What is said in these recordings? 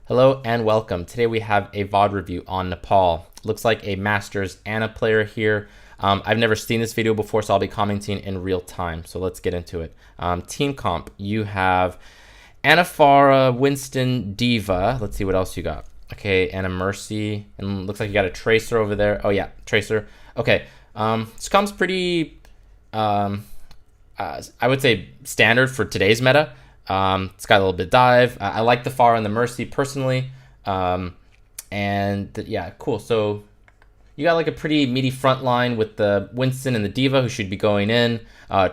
Hello and welcome. Today we have a VOD review on Nepal. Looks like a Masters Anna player here. I've never seen this video before, so I'll be commenting in real time. So let's get into it. Team comp, you have Anna Farah, Winston, Diva. Let's see what else you got. Okay, Anna Mercy, and looks like you got a Tracer over there. Oh yeah, Tracer. Okay, this comp's pretty, I would say standard for today's meta. It's got a little bit of dive. I like the Farah and the Mercy personally. Yeah, cool. So you got like a pretty meaty front line with the Winston and the Diva who should be going in,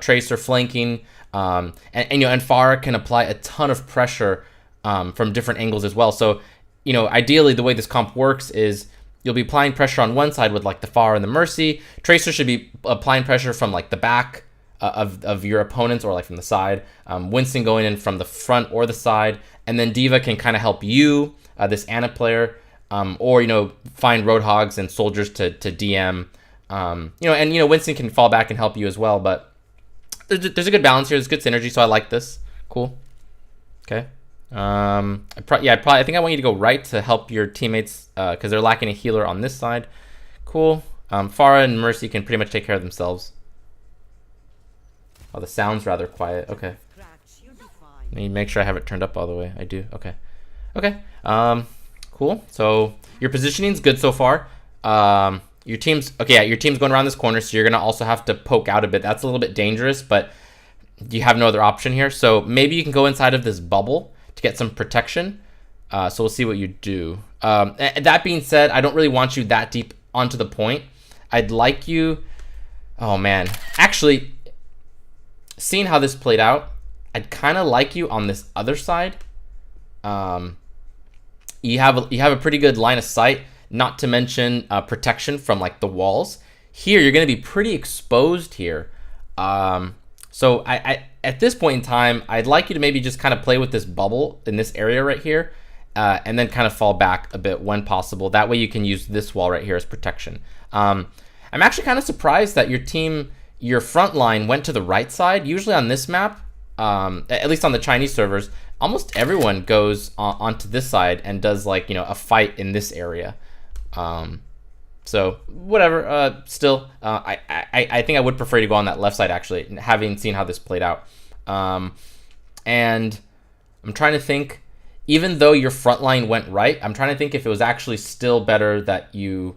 Tracer flanking, and Farah can apply a ton of pressure from different angles as well. So, ideally the way this comp works is you'll be applying pressure on one side with like the Farah and the Mercy. Tracer should be applying pressure from like the back of your opponents or like from the side. Winston going in from the front or the side, and then Diva can kind of help you, this Anna player, or find Roadhogs and soldiers to DM. Winston can fall back and help you as well. But there's a good balance here. There's good synergy, so I like this. Cool. Okay. I think I want you to go right to help your teammates because they're lacking a healer on this side. Cool. Farah and Mercy can pretty much take care of themselves. Oh, the sound's rather quiet. Okay. Let me make sure I have it turned up all the way. I do. Okay. Okay. Cool. So your positioning's good so far. Your team's going around this corner, so you're gonna also have to poke out a bit. That's a little bit dangerous, but you have no other option here. So maybe you can go inside of this bubble to get some protection. So we'll see what you do. That being said, I don't really want you that deep onto the point. I'd like you. Oh man, actually. Seeing how this played out, I'd kind of like you on this other side. You have a pretty good line of sight, not to mention protection from like the walls. Here, you're going to be pretty exposed here. So I at this point in time, I'd like you to maybe just kind of play with this bubble in this area right here, and then kind of fall back a bit when possible. That way you can use this wall right here as protection. I'm actually kind of surprised that your front line went to the right side. Usually on this map, at least on the Chinese servers, almost everyone goes onto this side and does like, a fight in this area. So whatever, still, I think I would prefer to go on that left side actually, having seen how this played out. And I'm trying to think, even though your front line went right, I'm trying to think if it was actually still better that you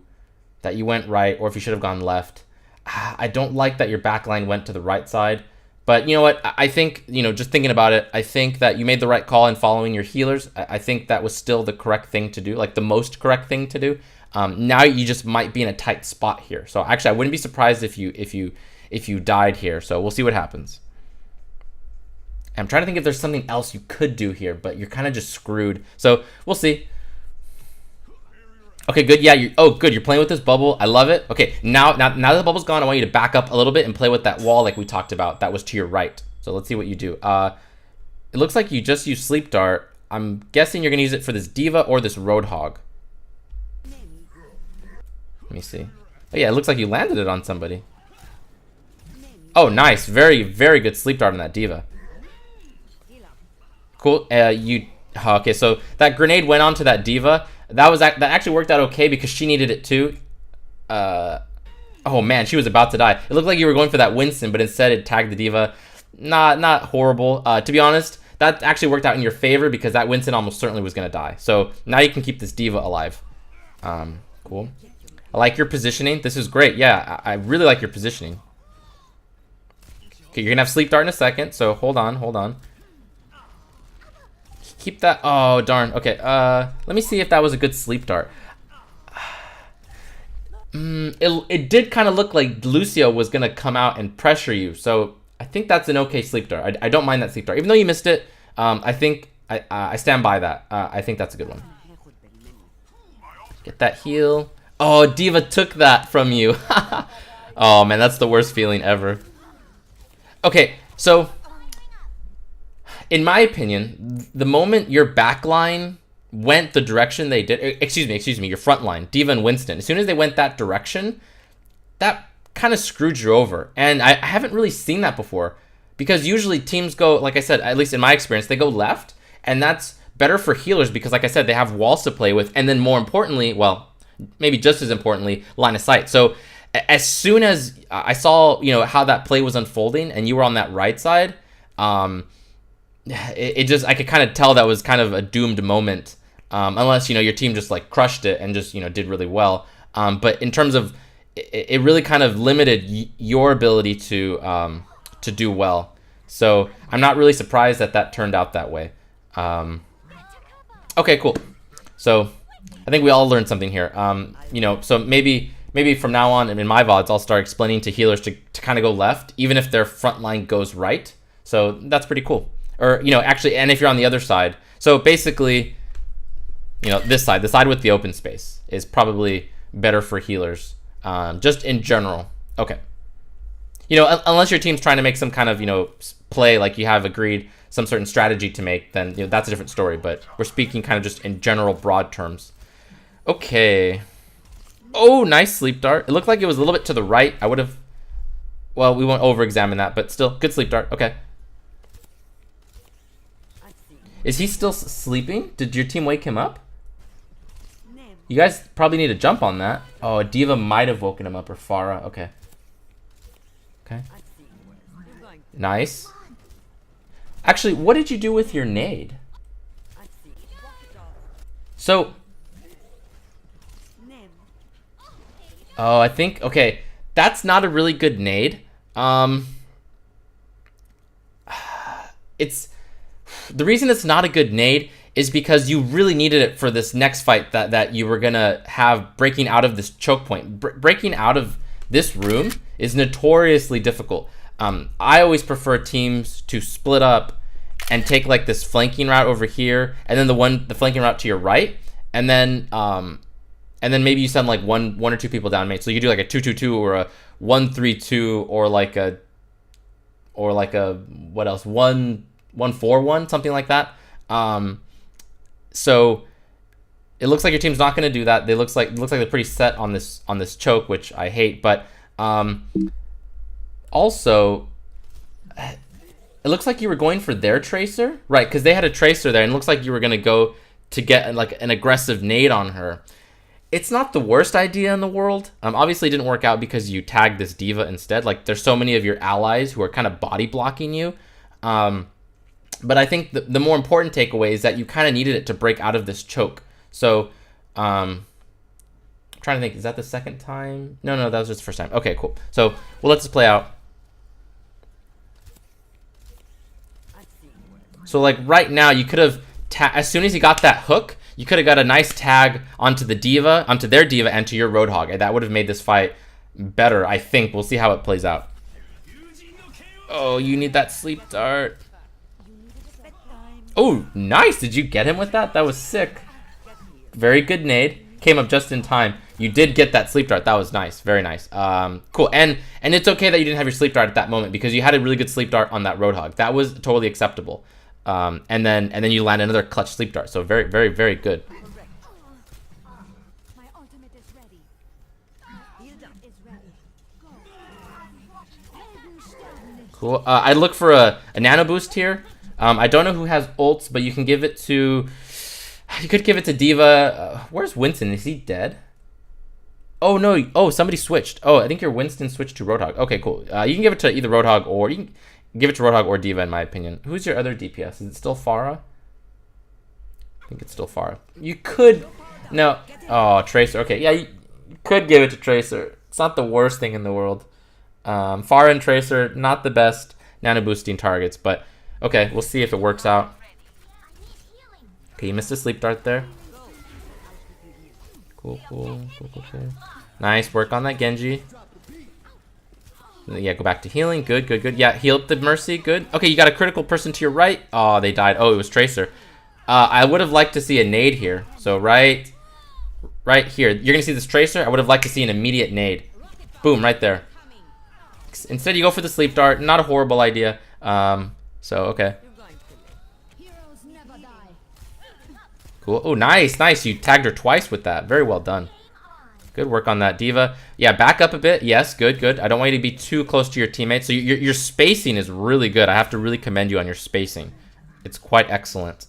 went right or if you should have gone left. I don't like that your back line went to the right side, but you know what? I think, just thinking about it, I think that you made the right call in following your healers. I think that was still the correct thing to do, like the most correct thing to do. Now you just might be in a tight spot here. So actually, I wouldn't be surprised if you died here. So we'll see what happens. I'm trying to think if there's something else you could do here, but you're kind of just screwed. So we'll see. Okay, good. Yeah, good. You're playing with this bubble. I love it. Okay, now that the bubble's gone, I want you to back up a little bit and play with that wall like we talked about. That was to your right. So let's see what you do. It looks like you just used Sleep Dart. I'm guessing you're going to use it for this Diva or this Roadhog. Let me see. Oh, yeah, it looks like you landed it on somebody. Oh, nice. Very, very good Sleep Dart on that Diva. Cool. Okay, so that grenade went onto that Diva. That actually worked out okay because she needed it too. Oh man, she was about to die. It looked like you were going for that Winston, but instead it tagged the Diva. Not horrible. To be honest, that actually worked out in your favor because that Winston almost certainly was gonna die. So now you can keep this Diva alive. Cool. I like your positioning. This is great. Yeah, I really like your positioning. Okay, you're gonna have Sleep Dart in a second. So hold on. Keep that. Oh darn. Okay. Let me see if that was a good Sleep Dart. It did kind of look like Lucio was gonna come out and pressure you, so I think that's an okay Sleep Dart. I don't mind that Sleep Dart, even though you missed it. I think I stand by that. I think that's a good one. Get that heal. Oh, Diva took that from you. Oh man, that's the worst feeling ever. Okay, so. In my opinion, the moment your backline went the direction they did, excuse me, your front line, Diva and Winston, as soon as they went that direction, that kind of screwed you over. And I haven't really seen that before because usually teams go, like I said, at least in my experience, they go left, and that's better for healers because, like I said, they have walls to play with, and then more importantly, well, maybe just as importantly, line of sight. So as soon as I saw, how that play was unfolding, and you were on that right side, it just, I could kind of tell that was kind of a doomed moment, unless your team just like crushed it and just did really well. But in terms of it really kind of limited your ability to do well. So I'm not really surprised that turned out that way. Okay, cool. So I think we all learned something here. So maybe from now on in my VODs, I'll start explaining to healers to kind of go left, even if their front line goes right. So that's pretty cool. Or, actually, and if you're on the other side. So basically, this side, the side with the open space is probably better for healers, just in general. Okay. Unless your team's trying to make some kind of, play, like you have agreed some certain strategy to make, then, that's a different story. But we're speaking kind of just in general broad terms. Okay. Oh, nice sleep dart. It looked like it was a little bit to the right. I would have, well, we won't over-examine that, but still, good sleep dart. Okay. Is he still sleeping? Did your team wake him up? You guys probably need to jump on that. Oh, D.Va might have woken him up, or Pharah. Okay. Okay. Nice. Actually, what did you do with your nade? So... Oh, I think... Okay. That's not a really good nade. It's... The reason it's not a good nade is because you really needed it for this next fight that you were going to have breaking out of this choke point. Breaking out of this room is notoriously difficult. I always prefer teams to split up and take like this flanking route over here, and then the flanking route to your right, and then maybe you send like one or two people down mate. So you do like a 2-2-2 or a 1-3-2 or like a what else, 1-4-1, something like that. So it looks like your team's not going to do that. It looks like they're pretty set on this choke, which I hate. But also, it looks like you were going for their tracer, right? Because they had a tracer there, and it looks like you were going to go to get like an aggressive nade on her. It's not the worst idea in the world. Obviously, it didn't work out because you tagged this D.Va instead. Like, there's so many of your allies who are kind of body blocking you. But I think the more important takeaway is that you kind of needed it to break out of this choke. So, I'm trying to think, is that the second time? No, that was just the first time. Okay, cool. So, we'll let this play out. So, like, right now, you could have, as soon as he got that hook, you could have got a nice tag onto the D.Va, onto their D.Va, and to your Roadhog. And that would have made this fight better, I think. We'll see how it plays out. Oh, you need that sleep dart. Oh, nice. Did you get him with that? That was sick. Very good nade. Came up just in time. You did get that sleep dart. That was nice. Very nice. Cool. And it's okay that you didn't have your sleep dart at that moment because you had a really good sleep dart on that Roadhog. That was totally acceptable. And then you land another clutch sleep dart. So very, very, very good. Cool. I'd look for a nano boost here. I don't know who has ults, but you can give it to... You could give it to D.Va. Where's Winston? Is he dead? Oh, no. Oh, somebody switched. Oh, I think your Winston switched to Roadhog. Okay, cool. You can give it to either Roadhog or... You can give it to Roadhog or D.Va, in my opinion. Who's your other DPS? Is it still Pharah? I think it's still Pharah. You could... No. Oh, Tracer. Okay, yeah, you could give it to Tracer. It's not the worst thing in the world. Pharah and Tracer, not the best nano boosting targets, but... Okay, we'll see if it works out. Okay, you missed a sleep dart there. Cool. Nice, work on that Genji. Yeah, go back to healing. Good. Yeah, heal up the Mercy. Good. Okay, you got a critical person to your right. Oh, they died. Oh, it was Tracer. I would have liked to see a nade here. So right here. You're going to see this Tracer. I would have liked to see an immediate nade. Boom, right there. Instead, you go for the sleep dart. Not a horrible idea. So, okay. Cool. Oh, nice. You tagged her twice with that. Very well done. Good work on that, D.Va. Yeah, back up a bit. Yes, good. I don't want you to be too close to your teammates. So your spacing is really good. I have to really commend you on your spacing. It's quite excellent.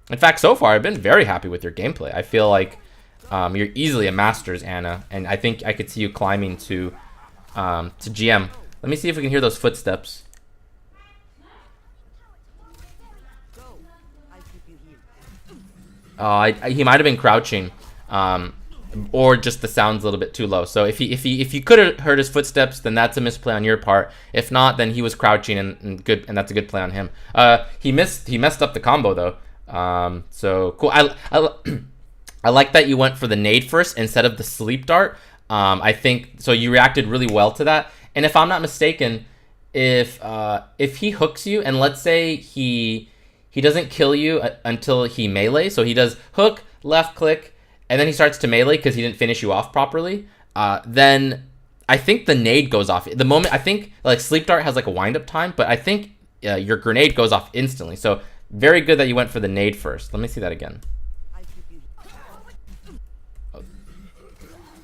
In fact, so far I've been very happy with your gameplay. I feel like you're easily a Masters, Anna, and I think I could see you climbing to GM. Let me see if we can hear those footsteps. He might have been crouching, or just the sound's a little bit too low. So if you could have heard his footsteps, then that's a misplay on your part. If not, then he was crouching and good, and that's a good play on him. He messed up the combo though. So cool. I like that you went for the nade first instead of the sleep dart. I think so. You reacted really well to that. And if I'm not mistaken, if he hooks you, and let's say he doesn't kill you until he melee, so he does hook, left click, and then he starts to melee because he didn't finish you off properly, then I think the nade goes off. The moment, I think, like, Sleep Dart has like a wind-up time, but I think your grenade goes off instantly. So very good that you went for the nade first. Let me see that again. Oh.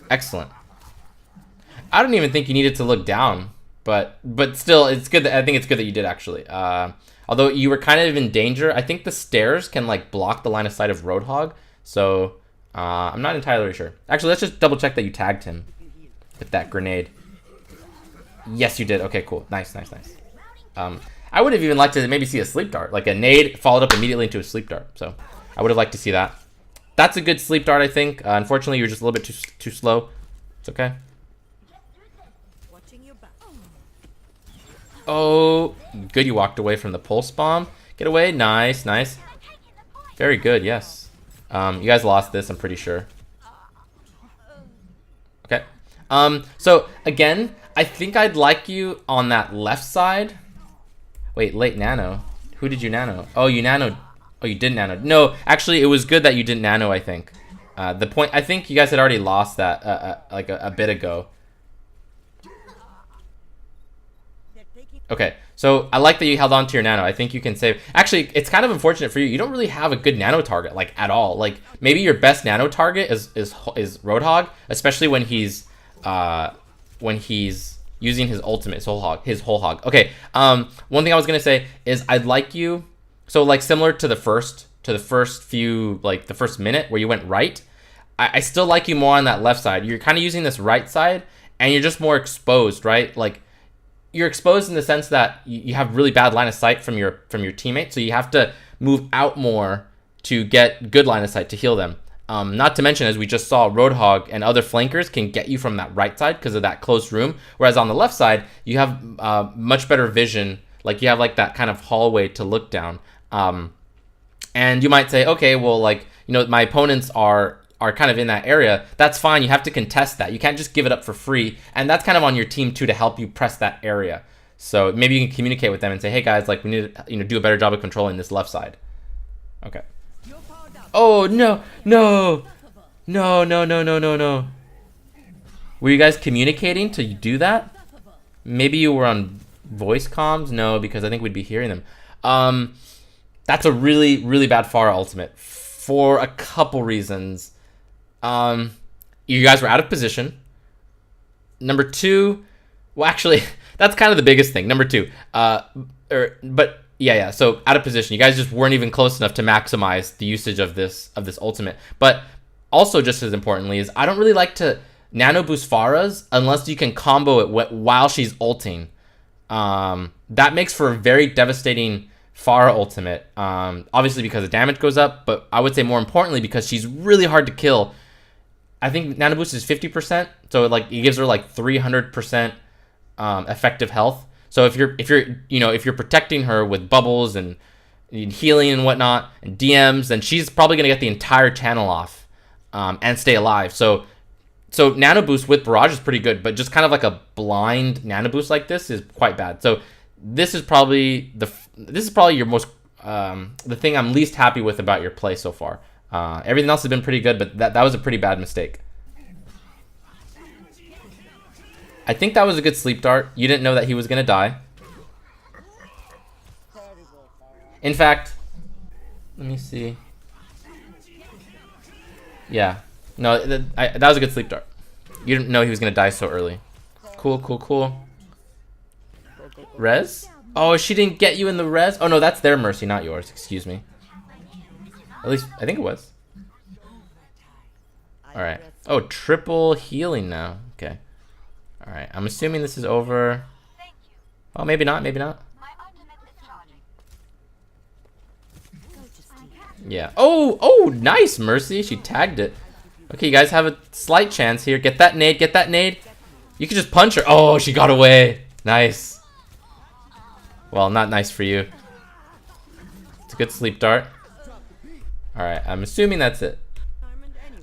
Excellent. I don't even think you needed to look down, but still, it's good. I think it's good that you did, actually. Although you were kind of in danger. I think the stairs can like block the line of sight of Roadhog. So I'm not entirely sure. Actually, let's just double check that you tagged him with that grenade. Yes, you did. Okay, cool. Nice, nice, nice. I would have even liked to maybe see a sleep dart, like a nade followed up immediately into a sleep dart. So I would have liked to see that. That's a good sleep dart, I think. Unfortunately, you're just a little bit too slow. It's okay. Oh, good. You walked away from the pulse bomb. Get away. Nice, nice. Very good. Yes. You guys lost this, I'm pretty sure. Okay. So again, I think I'd like you on that left side. Wait, late nano. Who did you nano? Oh, you nano. Oh, you didn't nano. No, actually, it was good that you didn't nano, I think. The point, I think you guys had already lost that like a bit ago. Okay, so I like that you held on to your nano. I think you can save. Actually, it's kind of unfortunate for you. You don't really have a good nano target, like, at all. Like, maybe your best nano target is Roadhog, especially when he's using his ultimate, his whole hog. Okay, one thing I was gonna say is I'd like you, so like similar to the first few, like the first minute where you went right, I still like you more on that left side. You're kind of using this right side, and you're just more exposed, right? Like, you're exposed in the sense that you have really bad line of sight from your teammate, so you have to move out more to get good line of sight to heal them. Not to mention, as we just saw, Roadhog and other flankers can get you from that right side because of that close room, whereas on the left side, you have much better vision. Like, you have like that kind of hallway to look down. And you might say, okay, well, like, you know, my opponents are kind of in that area. That's fine. You have to contest that. You can't just give it up for free. And that's kind of on your team too, to help you press that area. So maybe you can communicate with them and say, hey guys, like, we need to, you know, do a better job of controlling this left side. Okay. Oh, no, no, no, no, no, no, no, no. Were you guys communicating to do that? Maybe you were on voice comms? No, because I think we'd be hearing them. That's a really, really bad Pharah ultimate for a couple reasons. You guys were out of position. Number two, well, actually, that's kind of the biggest thing. Number two, but yeah. So out of position, you guys just weren't even close enough to maximize the usage of this ultimate. But also, just as importantly, is I don't really like to nano boost Pharah's unless you can combo it while she's ulting. That makes for a very devastating Pharah ultimate. Obviously because the damage goes up, but I would say more importantly because she's really hard to kill. I think nano boost is 50%, so like it gives her like 300% effective health. So if you're protecting her with bubbles and healing and whatnot and DMs, then she's probably gonna get the entire channel off and stay alive. So nano boost with barrage is pretty good, but just kind of like a blind nano boost like this is quite bad. So this is probably your most the thing I'm least happy with about your play so far. Everything else has been pretty good, but that was a pretty bad mistake. I think that was a good sleep dart. You didn't know that he was gonna die. In fact, let me see. Yeah, no, that was a good sleep dart. You didn't know he was gonna die so early. Cool, cool, cool. Res? Oh, she didn't get you in the res? Oh no, that's their mercy, not yours. Excuse me. At least, I think it was. Alright. Oh, triple healing now. Okay. Alright, I'm assuming this is over. Oh, maybe not, maybe not. Yeah. Oh, oh, nice, Mercy. She tagged it. Okay, you guys have a slight chance here. Get that nade, get that nade. You can just punch her. Oh, she got away. Nice. Well, not nice for you. It's a good sleep dart. Alright, I'm assuming that's it.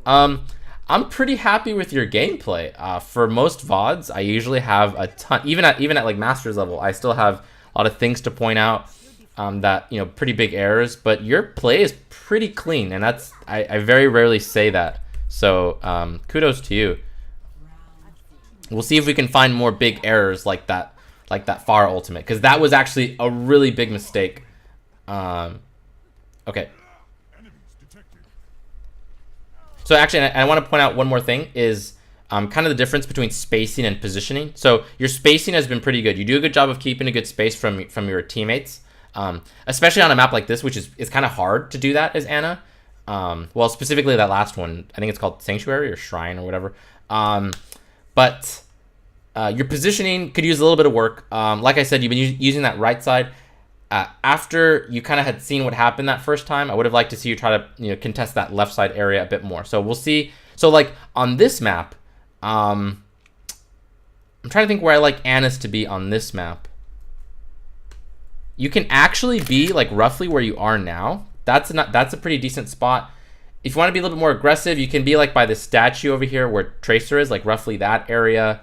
I'm pretty happy with your gameplay. For most VODs, I usually have a ton, even at like Masters level, I still have a lot of things to point out, that, you know, pretty big errors, but your play is pretty clean, and that's, I very rarely say that. So, kudos to you. We'll see if we can find more big errors like that Pharah ultimate, because that was actually a really big mistake. Okay. So actually, I want to point out one more thing is kind of the difference between spacing and positioning. So your spacing has been pretty good. You do a good job of keeping a good space from your teammates, especially on a map like this, which is kind of hard to do that as Ana. Well, specifically that last one, I think it's called Sanctuary or Shrine or whatever. But your positioning could use a little bit of work. Like I said, you've been using that right side. After you kind of had seen what happened that first time, I would have liked to see you try to, you know, contest that left side area a bit more. So we'll see. So like on this map, I'm trying to think where I like Ana's to be on this map. You can actually be like roughly where you are now. That's a pretty decent spot. If you want to be a little bit more aggressive, you can be like by the statue over here where Tracer is, like roughly that area.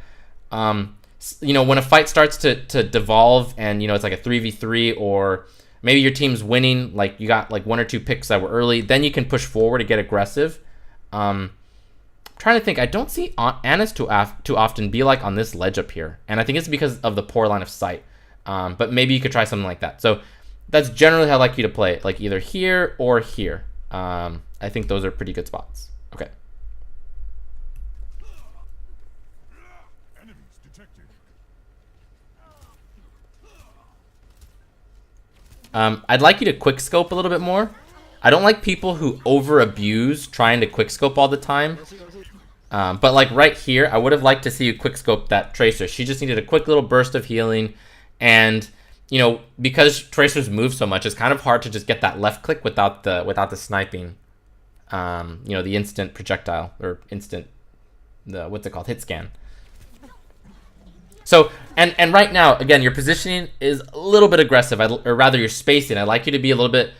You know, when a fight starts to devolve and, you know, it's like a 3v3 or maybe your team's winning, like you got like 1 or 2 picks that were early, then you can push forward to get aggressive. I'm trying to think. I don't see Ana's too often be like on this ledge up here, and I think it's because of the poor line of sight. But maybe you could try something like that. So that's generally how I like you to play it, like either here or here. I think those are pretty good spots. Okay. I'd like you to quick scope a little bit more. I don't like people who over abuse trying to quick scope all the time. But like right here, I would have liked to see you quick scope that Tracer. She just needed a quick little burst of healing, and you know, because Tracers move so much, it's kind of hard to just get that left click without the sniping. You know, the instant projectile or instant what's it called, hit scan. So, and right now, again, your positioning is a little bit aggressive, or rather your spacing. I'd like you to be a little bit,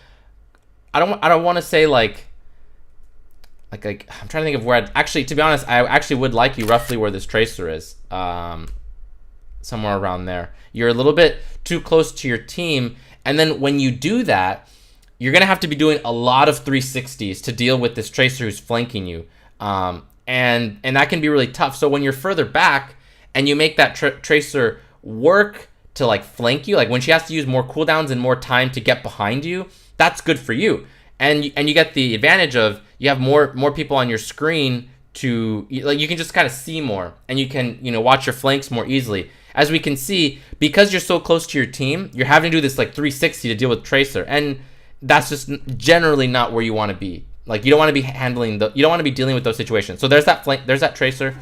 I don't want to say like I'm trying to think of where actually, to be honest, I actually would like you roughly where this Tracer is, somewhere around there. You're a little bit too close to your team, and then when you do that, you're going to have to be doing a lot of 360s to deal with this Tracer who's flanking you, and that can be really tough. So when you're further back, and you make that Tracer work to like flank you, like when she has to use more cooldowns and more time to get behind you, that's good for you. And you get the advantage of you have more people on your screen to, like, you can just kind of see more, and you can, you know, watch your flanks more easily. As we can see, because you're so close to your team, you're having to do this like 360 to deal with Tracer, and that's just generally not where you want to be. Like, you don't want to be you don't want to be dealing with those situations. So there's that flank, there's that Tracer.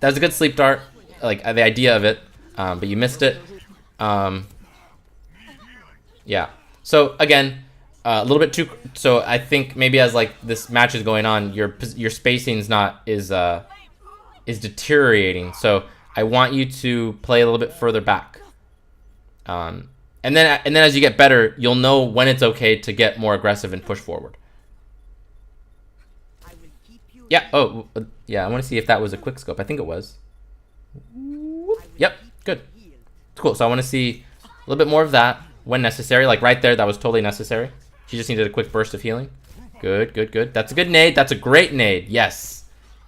That was a good sleep dart, like the idea of it, but you missed it. Yeah. So again, a little bit too. So I think maybe as like this match is going on, your spacing's is deteriorating. So I want you to play a little bit further back. And then as you get better, you'll know when it's okay to get more aggressive and push forward. Yeah. Oh, yeah. I want to see if that was a quick scope. I think it was. Yep. Good. Cool. So I want to see a little bit more of that when necessary. Like right there, that was totally necessary. She just needed a quick burst of healing. Good. Good. Good. That's a good nade. That's a great nade. Yes.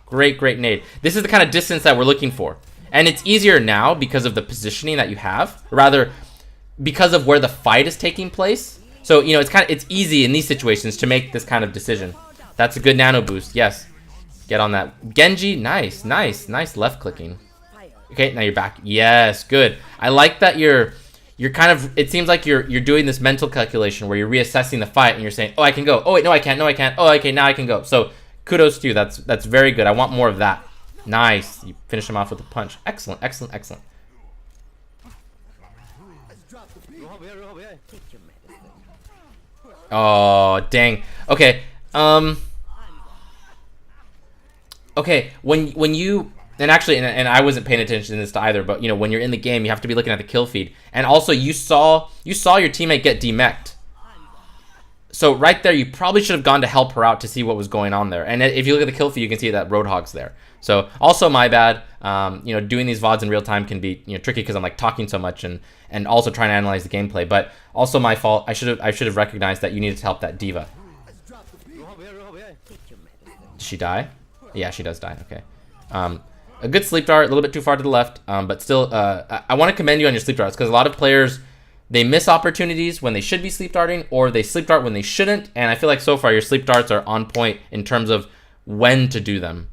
Great. Great nade. This is the kind of distance that we're looking for, and it's easier now because of the positioning that you have, or rather, because of where the fight is taking place. So you know, it's easy in these situations to make this kind of decision. That's a good nano boost. Yes. Get on that. Genji, nice, nice, nice left clicking. Okay, now you're back. Yes, good. I like that you're you're kind of, it seems like you're doing this mental calculation where you're reassessing the fight and you're saying, oh, I can go. Oh wait, no, I can't. No, I can't. Oh, okay, now I can go. So kudos to you. That's very good. I want more of that. Nice. You finish him off with a punch. Excellent, excellent, excellent. Oh, dang. Okay. Okay, when you, and actually, and I wasn't paying attention to this either, but you know, when you're in the game, you have to be looking at the kill feed. And also, you saw your teammate get demeched. So right there, you probably should have gone to help her out to see what was going on there. And if you look at the kill feed, you can see that Roadhog's there. So also my bad. You know, doing these VODs in real time can be, you know, tricky because I'm like talking so much and also trying to analyze the gameplay. But also my fault. I should have recognized that you needed to help that diva. Did she die? Yeah, she does die. Okay. A good sleep dart, a little bit too far to the left, but still, I want to commend you on your sleep darts because a lot of players, they miss opportunities when they should be sleep darting, or they sleep dart when they shouldn't. And I feel like so far your sleep darts are on point in terms of when to do them.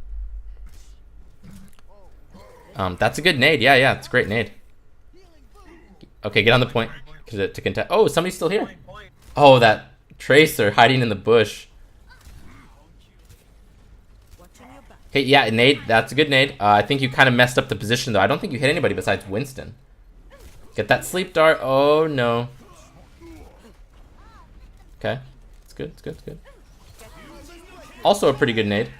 That's a good nade. Yeah, it's a great nade. Okay, get on the point to contest. Oh, somebody's still here. Oh, that Tracer hiding in the bush. Okay, yeah, nade. That's a good nade. I think you kind of messed up the position, though. I don't think you hit anybody besides Winston. Get that sleep dart. Oh, no. Okay. It's good, it's good, it's good. Also a pretty good nade.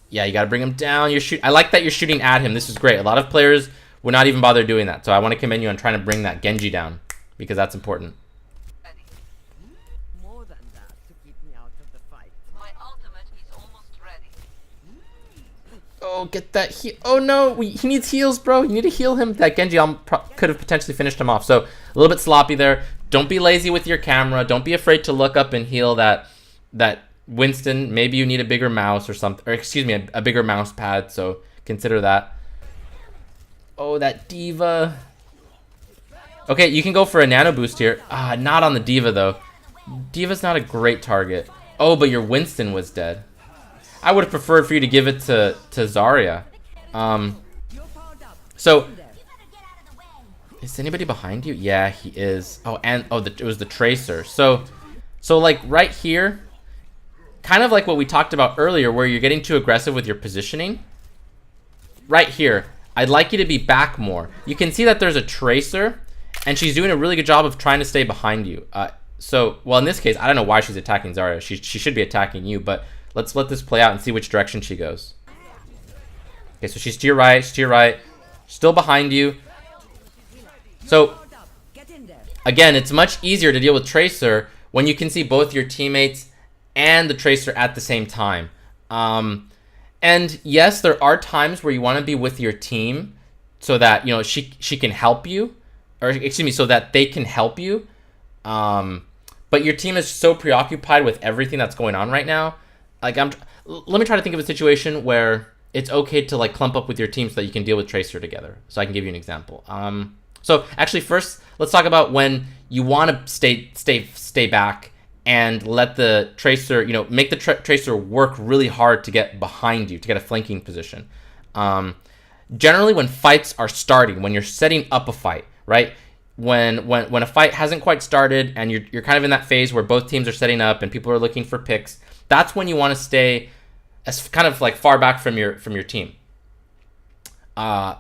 Yeah, you got to bring him down. I like that you're shooting at him. This is great. A lot of players would not even bother doing that. So I want to commend you on trying to bring that Genji down because that's important. More than that to keep me out of the fight. My ultimate is almost ready. Oh, get that heal. Oh, no. He needs heals, bro. You need to heal him. That Genji could have potentially finished him off. So a little bit sloppy there. Don't be lazy with your camera. Don't be afraid to look up and heal that Winston. Maybe you need a bigger mouse or something, or excuse me, a bigger mouse pad, so consider that. Oh, that diva. Okay, you can go for a nano boost here. Not on the diva though. Diva's not a great target. Oh, but your Winston was dead. I would have preferred for you to give it to Zarya. So is anybody behind you? Yeah, he is. Oh, and it was the Tracer. So like right here, kind of like what we talked about earlier where you're getting too aggressive with your positioning. Right here, I'd like you to be back more. You can see that there's a Tracer, and she's doing a really good job of trying to stay behind you. Well, in this case, I don't know why she's attacking Zarya. She should be attacking you, but let's let this play out and see which direction she goes. Okay, so she's to your right, still behind you. So, again, it's much easier to deal with Tracer when you can see both your teammates and the Tracer at the same time. And yes, there are times where you want to be with your team so that, you know, she can help you, or excuse me, so that they can help you. But your team is so preoccupied with everything that's going on right now. Like, let me try to think of a situation where it's okay to like clump up with your team so that you can deal with Tracer together. So I can give you an example. So actually, first, let's talk about when you want to stay back and let the Tracer, you know, make the Tracer work really hard to get behind you, to get a flanking position. Generally, when fights are starting, when you're setting up a fight, right? When a fight hasn't quite started and you're kind of in that phase where both teams are setting up and people are looking for picks, that's when you want to stay as kind of like far back from your team. And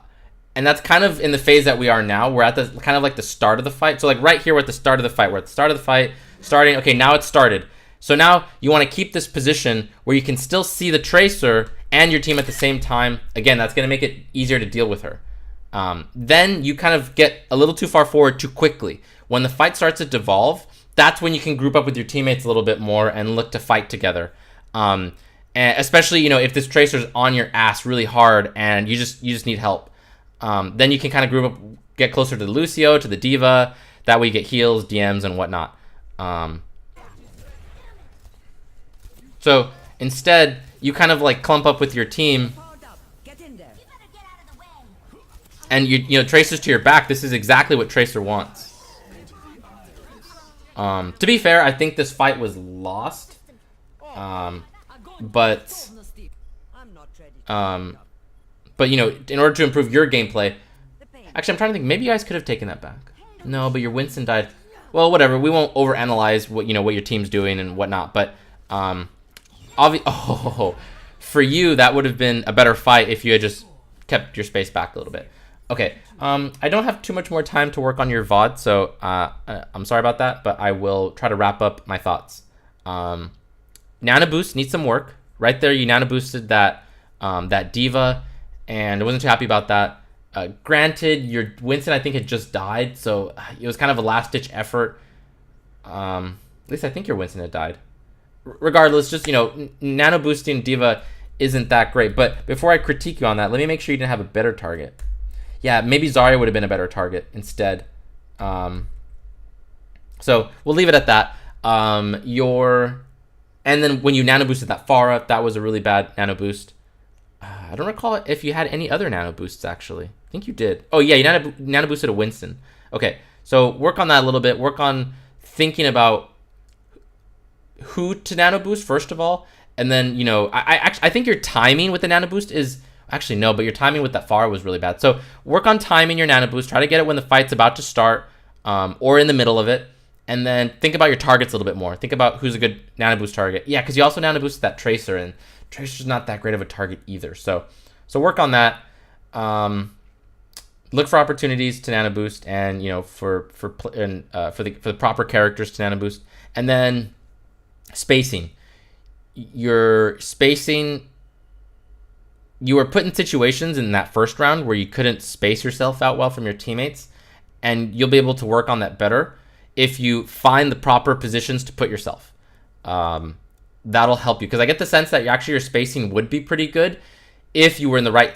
that's kind of in the phase that we are now. We're at the kind of like the start of the fight. So like right here, we're at the start of the fight. We're at the start of the fight, starting. Okay, now it's started. So now you want to keep this position where you can still see the Tracer and your team at the same time. Again, that's going to make it easier to deal with her. Then you kind of get a little too far forward too quickly. When the fight starts to devolve, that's when you can group up with your teammates a little bit more and look to fight together. And especially, you know, if this Tracer's on your ass really hard and you just need help. Then you can kind of group up, get closer to the Lucio, to the Diva. That way you get heals, DMs, and whatnot. So instead, you kind of like clump up with your team. And you know, Tracer's to your back. This is exactly what Tracer wants. To be fair, I think this fight was lost. But you know, in order to improve your gameplay, Actually, I'm trying to think. Maybe you guys could have taken that back. No, but your Winston died. Well, whatever. We won't overanalyze what what your team's doing and whatnot. But oh, for you that would have been a better fight if you had just kept your space back a little bit. Okay. I don't have too much more time to work on your VOD, so I'm sorry about that. But I will try to wrap up my thoughts. Nano boost needs some work. Right there, you nano boosted that that diva, and I wasn't too happy about that. Granted, your Winston I think had just died, so it was kind of a last-ditch effort. At least I think your Winston had died. Regardless, just nano boosting diva isn't that great. But before I critique you on that, let me make sure you didn't have a better target. Yeah, maybe Zarya would have been a better target instead. So we'll leave it at that. And then when you nano boosted that Pharah, that was a really bad nano boost. I don't recall if you had any other nano boosts, actually. I think you did. Oh, yeah, you nano boosted a Winston. Okay, so work on that a little bit. Work on thinking about who to nano boost, first of all. And then, I think your timing with the nano boost is... Actually, no, but your timing with that Pharah was really bad. So work on timing your nano boost. Try to get it when the fight's about to start or in the middle of it. And then think about your targets a little bit more. Think about who's a good nano boost target. Yeah, because you also nano boosted that Tracer, and Tracer's not that great of a target either. So work on that. Look for opportunities to nano boost, and for the proper characters to nano boost. And then spacing. Your spacing. You were put in situations in that first round where you couldn't space yourself out well from your teammates, and you'll be able to work on that better if you find the proper positions to put yourself. That'll help you, because I get the sense that your spacing would be pretty good if you were in the right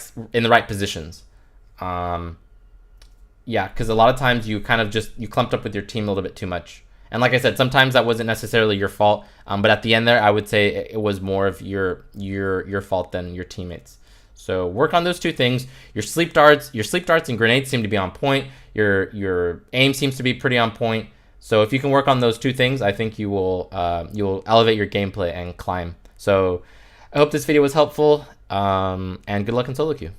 positions. Yeah, because a lot of times you kind of you clumped up with your team a little bit too much. And like I said, sometimes that wasn't necessarily your fault, but at the end there, I would say it was more of your fault than your teammates. So work on those two things. Your sleep darts and grenades seem to be on point. Your aim seems to be pretty on point. So if you can work on those two things, I think you'll elevate your gameplay and climb. So I hope this video was helpful, and good luck in solo queue.